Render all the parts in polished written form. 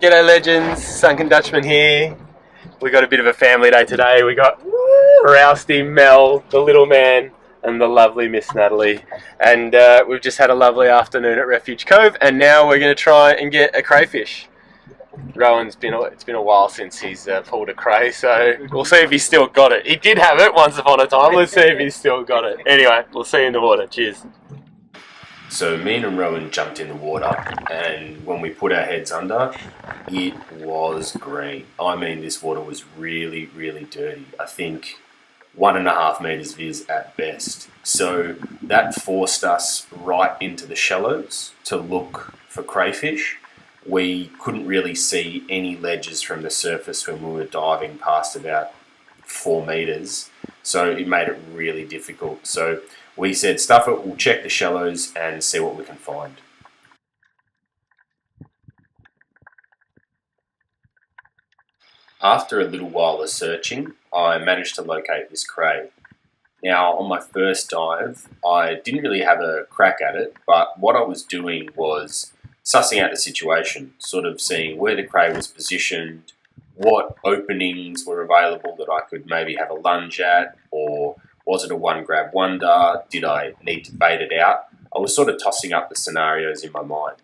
G'day legends, Sunken Dutchman here. We got a bit of a family day today. We got Rousty, Mel, the little man, and the lovely Miss Natalie. And we've just had a lovely afternoon at Refuge Cove, and now we're going to try and get a crayfish. Rowan's it's been a while since he's pulled a cray, so we'll see if he's still got it. He did have it once upon a time. Let's see if he's still got it. Anyway, we'll see you in the water. Cheers. So me and Rowan jumped in the water, and when we put our heads under, it was green. I mean, this water was really, really dirty. I think 1.5 meters viz at best. So that forced us right into the shallows to look for crayfish. We couldn't really see any ledges from the surface when we were diving past about 4 meters. So it made it really difficult. So we said, stuff it, we'll check the shallows and see what we can find. After a little while of searching, I managed to locate this cray. Now, on my first dive, I didn't really have a crack at it, but what I was doing was sussing out the situation, sort of seeing where the cray was positioned, what openings were available that I could maybe have a lunge at, or was it a one grab wonder? Did I need to bait it out? I was sort of tossing up the scenarios in my mind.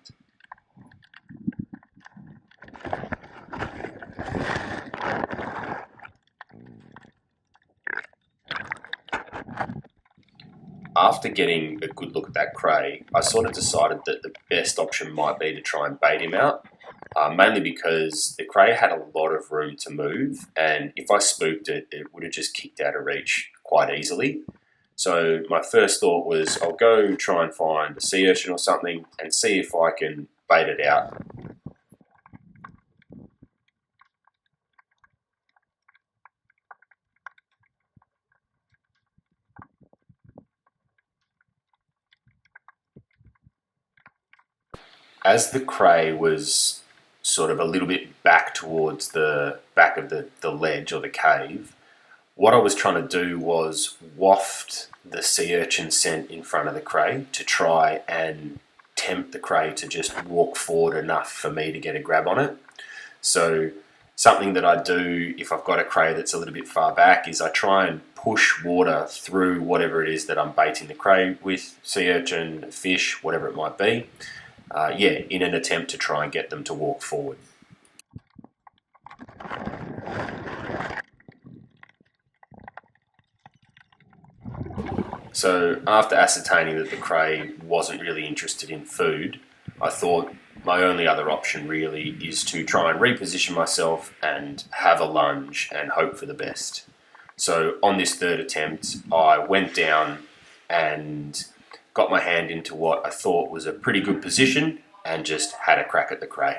After getting a good look at that cray, I sort of decided that the best option might be to try and bait him out, mainly because the cray had a lot of room to move, and if I spooked it, it would have just kicked out of reach quite easily. So my first thought was I'll go try and find a sea urchin or something and see if I can bait it out. As the cray was sort of a little bit back towards the back of the ledge or the cave, what I was trying to do was waft the sea urchin scent in front of the cray to try and tempt the cray to just walk forward enough for me to get a grab on it. So something that I do if I've got a cray that's a little bit far back is I try and push water through whatever it is that I'm baiting the cray with, sea urchin, fish, whatever it might be. In an attempt to try and get them to walk forward. So after ascertaining that the cray wasn't really interested in food, I thought my only other option really is to try and reposition myself and have a lunge and hope for the best. So on this third attempt, I went down and got my hand into what I thought was a pretty good position and just had a crack at the cray.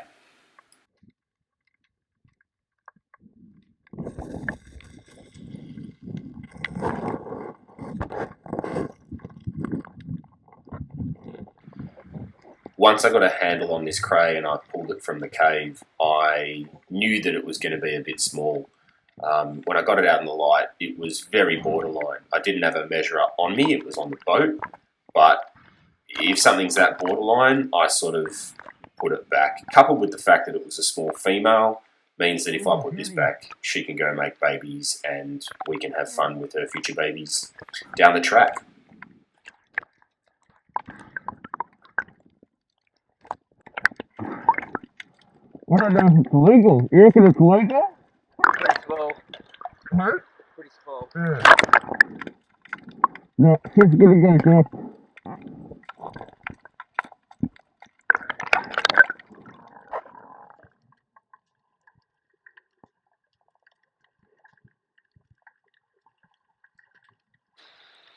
Once I got a handle on this cray and I pulled it from the cave, I knew that it was going to be a bit small. When I got it out in the light, it was very borderline. I didn't have a measure up on me, it was on the boat, but if something's that borderline, I sort of put it back. Coupled with the fact that it was a small female, means that if I put this back, she can go make babies and we can have fun with her future babies down the track. What I done is legal. You reckon it's legal? Pretty small. Huh? Pretty small. Yeah. No, she's gonna go.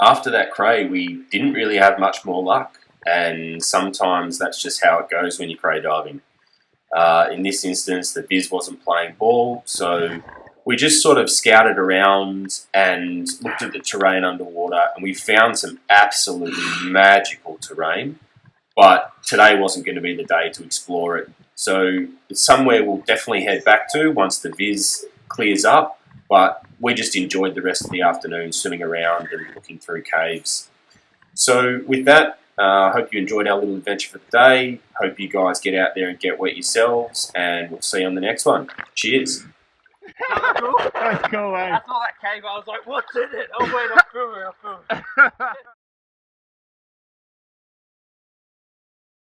After that cray, we didn't really have much more luck, and sometimes that's just how it goes when you're cray diving. In this instance, the viz wasn't playing ball, so we just sort of scouted around and looked at the terrain underwater, and we found some absolutely magical terrain, but today wasn't going to be the day to explore it. So it's somewhere we'll definitely head back to once the viz clears up, but we just enjoyed the rest of the afternoon swimming around and looking through caves. So with that, Hope you enjoyed our little adventure for the day. Hope you guys get out there and get wet yourselves, and we'll see you on the next one. Cheers. That's cool. That's cool, eh? I saw that cave. I was like, what's in it? Oh wait, I'm filming.